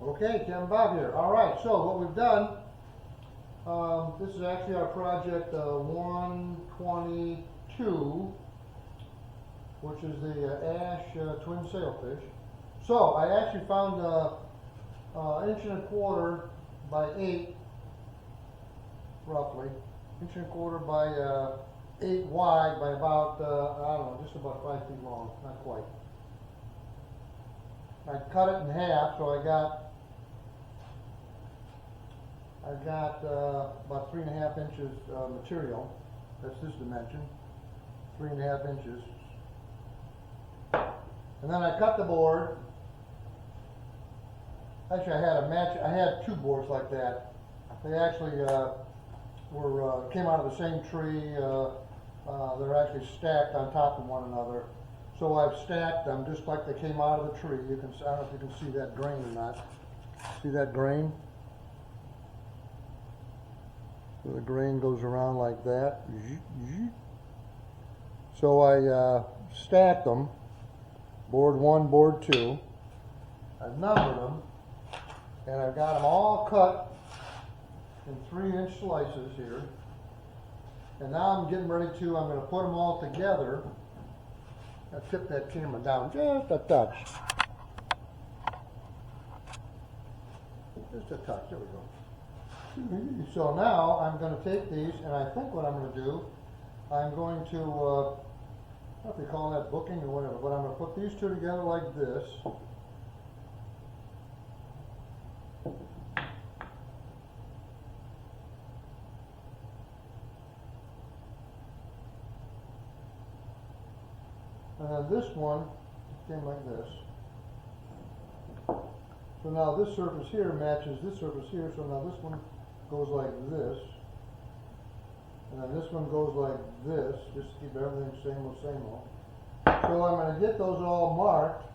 Okay, Ken Bob here. All right, so what we've done, this is actually our project 122, which is the Ash Twin Sailfish. So I actually found inch and a quarter by 8, roughly, inch and a quarter by 8 wide by about, I don't know, just about 5 feet long, not quite. I cut it in half, so I got about 3.5 inches material. That's this dimension, 3.5 inches. And then I cut the board. Actually, I had 2 boards like that. They actually came out of the same tree. They're actually stacked on top of one another. So I've stacked them just like they came out of the tree. I don't know if you can see that grain or not. See that grain? So the grain goes around like that. So I stacked them, board 1, board 2. I've numbered them, and I've got them all cut in 3-inch slices here. And now I'm getting ready I'm going to put them all together. I'll tip that camera down just a touch. Just a touch, there we go. So now I'm going to take these, and I think what I'm going to do, I'm going to, I don't know if they call that booking or whatever, but I'm going to put these 2 together like this. And then this one came like this. So now this surface here matches this surface here, so now this one goes like this. And then this one goes like this, just to keep everything same old, same old. So I'm going to get those all marked.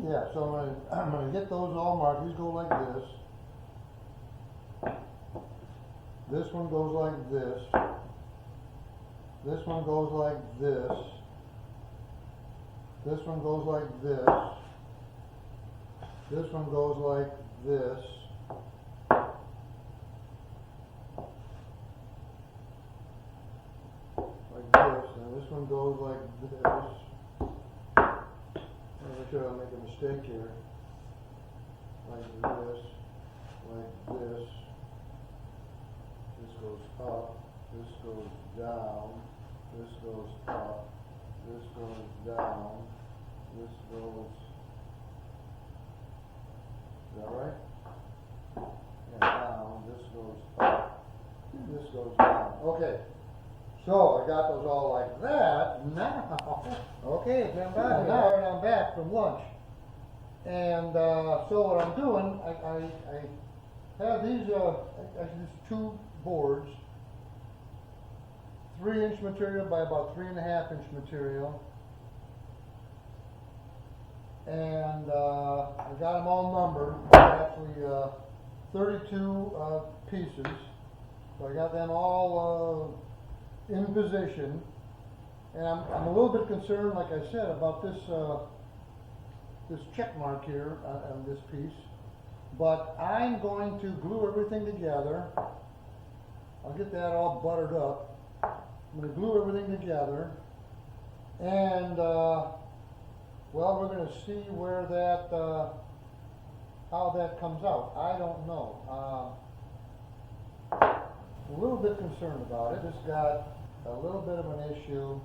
Yeah, so I'm going to get those all marked. These go like this. This one goes like this. This one goes like this. This one goes like this. This one goes like this. Like this. And this one goes like this. Make sure I don't make a mistake here. Like this. Like this. This goes up. This goes down. This goes up. This goes down. This goes. Is that right? Yeah, down. This goes up. This goes down. Okay. So I got those all like that. Now, okay, now I'm back from lunch, and so what I'm doing, I have these actually these 2 boards. 3-inch material by about 3.5-inch material, and I got them all numbered. Actually, 32 pieces. So I got them all in position, and I'm a little bit concerned, like I said, about this this check mark here on this piece. But I'm going to glue everything together. I'll get that all buttered up. I'm going to glue everything together, and well, we're going to see where that, how that comes out. I don't know. A little bit concerned about it. Just got a little bit of an issue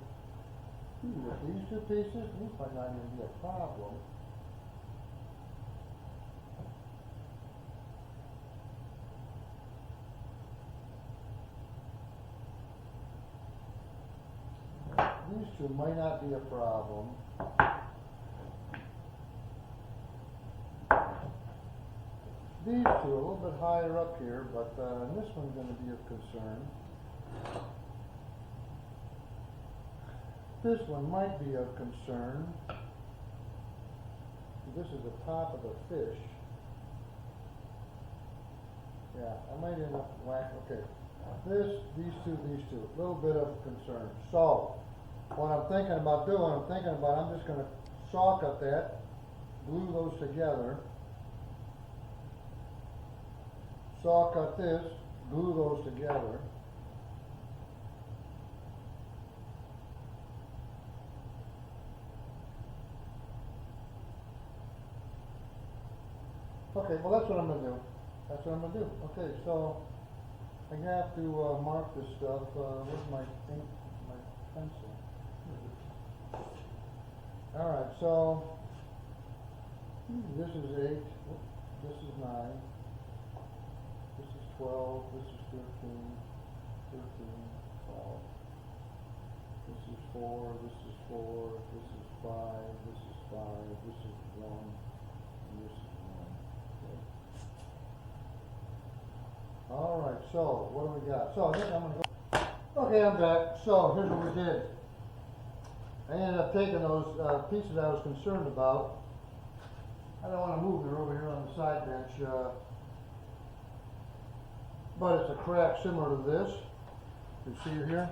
with these 2 pieces. These might not even be a problem. These 2 might not be a problem. These 2 are a little bit higher up here, but this one's going to be of concern. This one might be of concern. This is the top of the fish. Yeah, I might end up whack. Okay, this, these two, a little bit of concern. So, what I'm thinking about doing, I'm just gonna saw cut that, glue those together, saw cut this, glue those together. Okay, well that's what I'm gonna do. Okay, so I have to mark this stuff. Where's my ink, my pencil? All right, so this is 8. This is 9. This is 12. This is 13. 12. This is 4. This is 4. This is 5. This is 5. This is 1. And this is 1. Okay. All right. So what do we got? So I think I'm gonna go. Okay, I'm back. So here's what we did. I ended up taking those pieces I was concerned about. I don't want to move them over here on the side bench, but it's a crack similar to this. You see it here?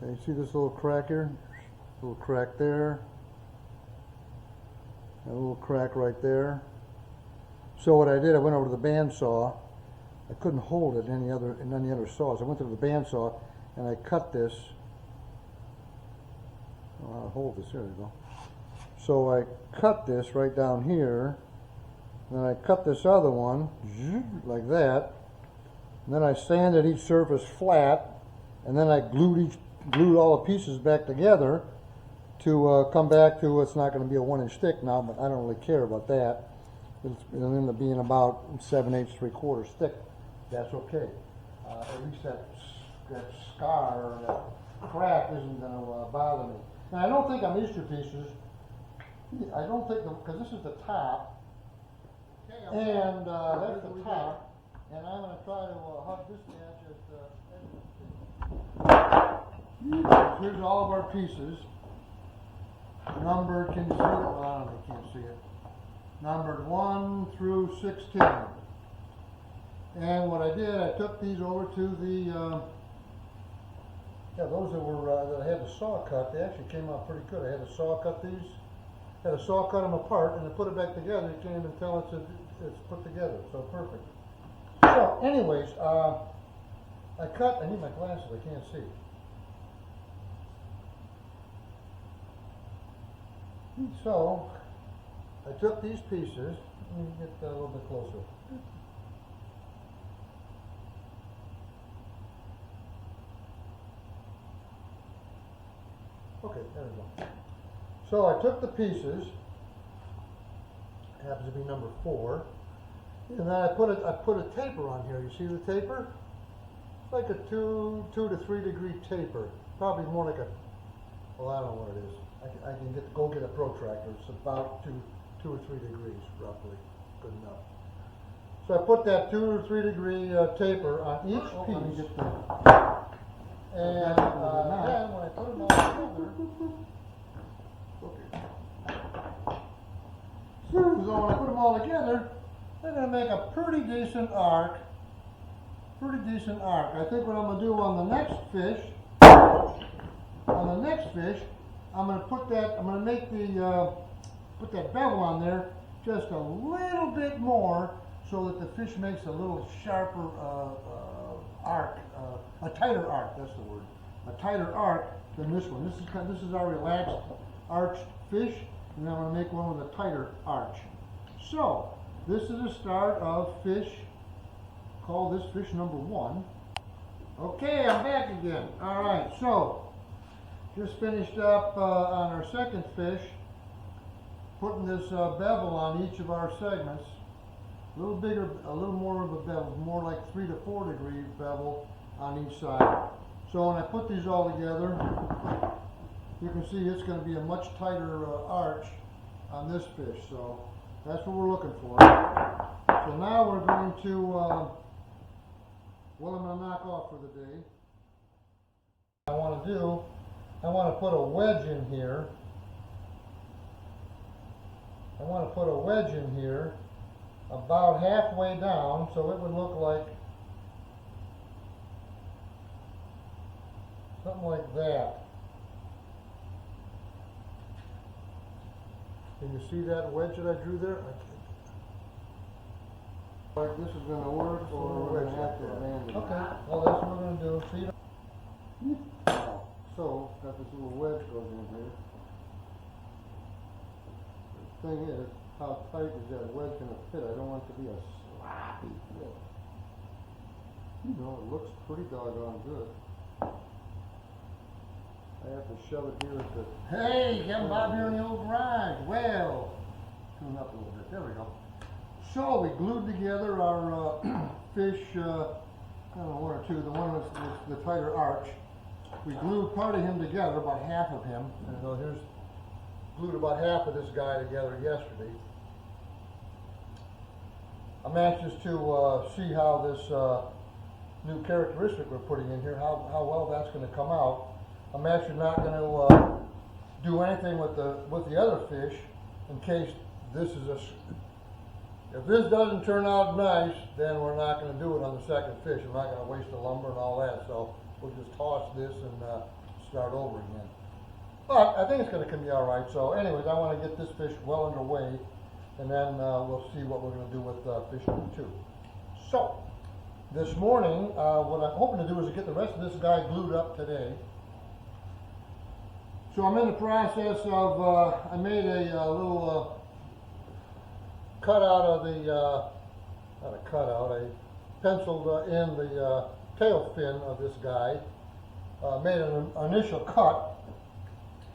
Okay, you see this little crack here? A little crack there. A little crack right there. So what I did, I went over to the bandsaw. I couldn't hold it in any other saws. I went to the bandsaw and I cut this. Oh, I'll hold this. There we go. So I cut this right down here. And then I cut this other one like that. And then I sanded each surface flat. And then I glued all the pieces back together to come back to, it's not going to be a 1-inch thick now, but I don't really care about that. It'll end up being about 7/8, 3/4 thick. That's okay. At least that scar or that crack isn't going to bother me. Now I don't think on these two pieces, because this is the top, and that's the top, and I'm going to try to hug this edge at here's all of our pieces. Numbered, can you see it? Well, I don't know if you can't see it. Numbered 1 through 16. And what I did, I took these over to the, those that were, that I had the saw cut, they actually came out pretty good. I had to saw cut these, had to saw cut them apart, and I put it back together. You can't even tell it's put together, so perfect. So, anyways, I need my glasses, I can't see. So, I took these pieces, let me get a little bit closer. Okay, there we go. So I took the pieces, happens to be number 4, and then I put a taper on here. You see the taper? It's like a 2 to 3 degree taper. Probably more like well, I don't know what it is. I can go get a protractor. It's about 2 or 3 degrees, roughly. Good enough. So I put that 2 or 3 degree taper on each piece. And then when I put them all together, they're going to make a pretty decent arc. I think what I'm going to do on the next fish, I'm going to put that, I'm going to make put that bevel on there just a little bit more so that the fish makes a little sharper arc, a tighter arc, that's the word. A tighter arc than this one. This is our relaxed arched fish, and I'm going to make one with a tighter arch. So, this is the start of fish, call this fish number 1. Okay, I'm back again. Alright, so, just finished up on our second fish, putting this bevel on each of our segments. A little bigger, a little more of a bevel, more like 3 to 4 degree bevel on each side. So when I put these all together, you can see it's going to be a much tighter arch on this fish. So that's what we're looking for. So now we're going to, what I'm going to knock off for the day. I want to put a wedge in here. about halfway down, so it would look like something like that. Can you see that wedge that I drew there? Like this is going to work, or we're going to have to abandon it. Okay, well that's what we're going to do. See? So, got this little wedge goes in here. The thing is, how tight is that wedge going to fit? I don't want it to be a sloppy fit. You know, it looks pretty doggone good. I have to shove it here at the... Hey, Kevin Bob here in the old garage. Well, tune up a little bit. There we go. So we glued together our fish, I don't know, one or two, the one with the tighter arch. We glued part of him together, about half of him. And so here's glued about half of this guy together yesterday. I'm anxious to see how this new characteristic we're putting in here, how well that's going to come out. I'm actually not going to do anything with the other fish in case this is a... If this doesn't turn out nice, then we're not going to do it on the second fish. I'm not going to waste the lumber and all that, so we'll just toss this and start over again. But I think it's going to come out all right. So anyways, I want to get this fish well underway, and then we'll see what we're going to do with fish number 2. So, this morning, what I'm hoping to do is to get the rest of this guy glued up today. So I'm in the process of, I made a little cutout of the, not a cutout, I penciled in the tail fin of this guy, made an initial cut,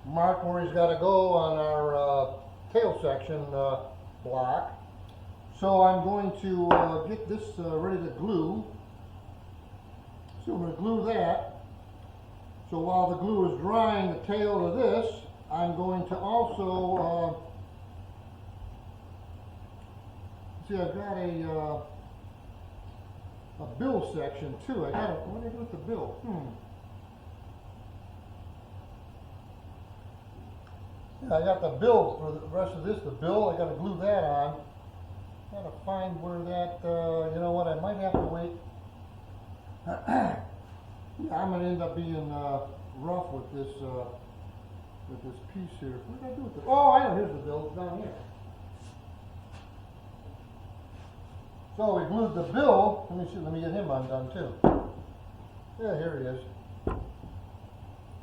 marked where he's got to go on our tail section block. So I'm going to get this ready to glue. So I'm going to glue that. So while the glue is drying the tail of this, I'm going to also see, I've got a bill section too. I got what do I do with the bill? Yeah, I got the bill for the rest of this. The bill, I got to glue that on. Got to find where that. You know what? I might have to wait. Yeah, I'm going to end up being rough with this piece here. What did I do with it? Oh, I know. Here's the bill. It's down here. So we glued the bill. Let me see. Let me get him undone too. Yeah, here he is.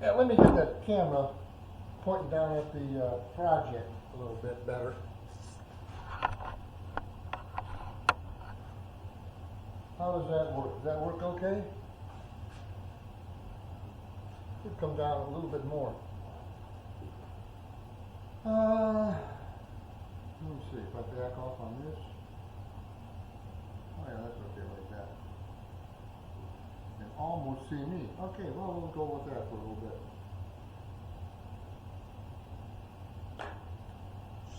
Yeah, let me get that camera pointing down at the project a little bit better. How does that work? Does that work okay? Should come down a little bit more. Let me see if I back off on this. Oh yeah, that's okay like that. You can almost see me. Okay, well we'll go with that for a little bit.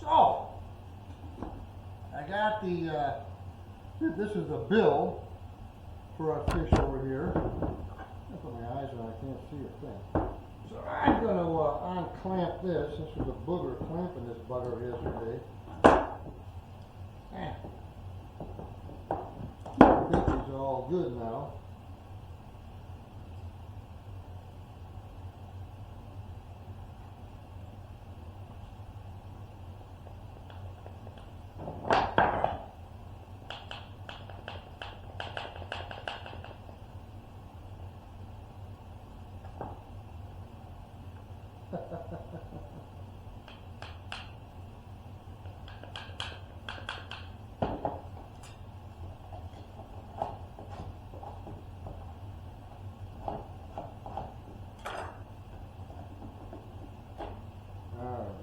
So, I got the, this is the bill for our fish over here. I put my eyes on, I can't see a thing. So I'm going to unclamp this. This was a booger clamping this bugger yesterday. I think these are all good now.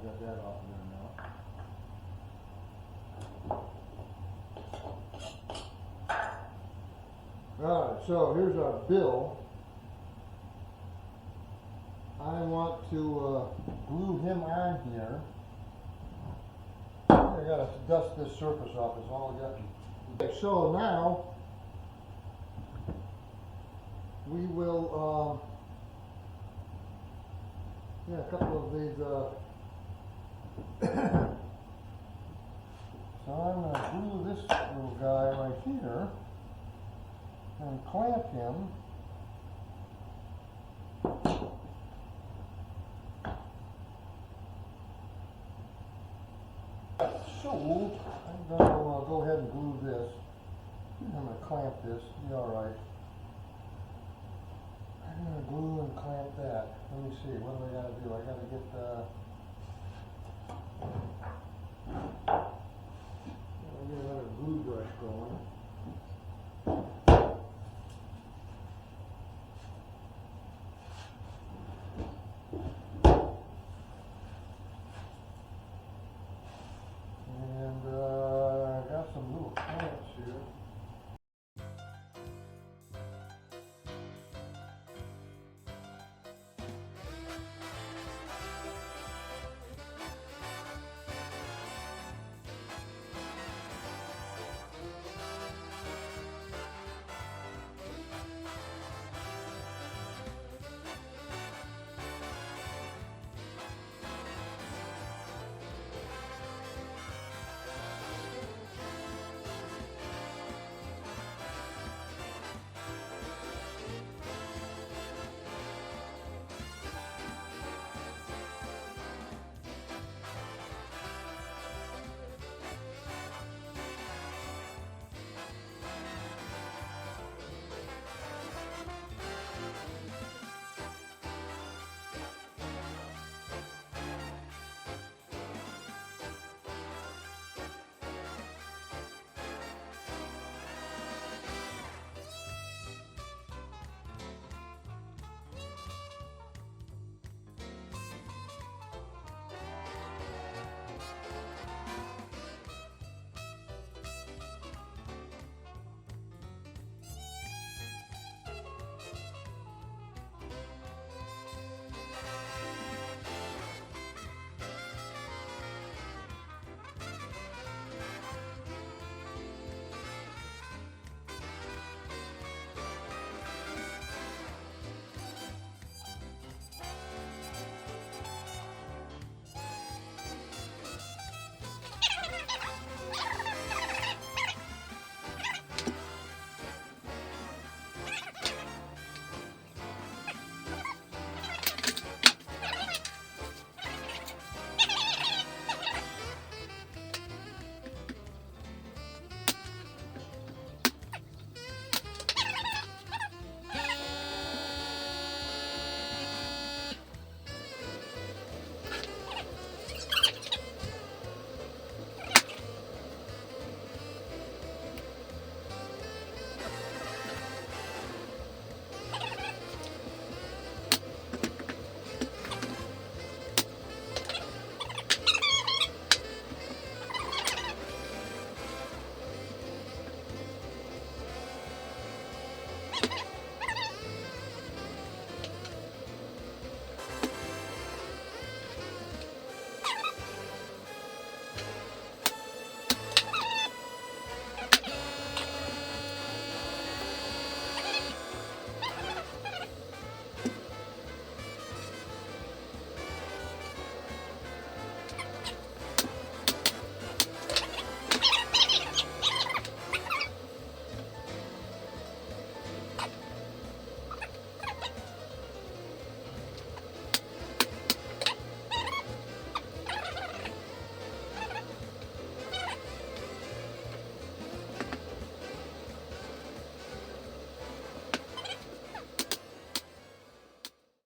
Got that off there now. Alright, so here's our bill. I want to glue him on here. I gotta dust this surface off, is all I got. Okay, so now we will yeah, a couple of these so I'm going to glue this here and clamp him. So I'm gonna go ahead and glue this. I'm gonna clamp this, be alright. I'm gonna glue and clamp that. Let me see, what do I gotta do? I gotta get another glue brush going.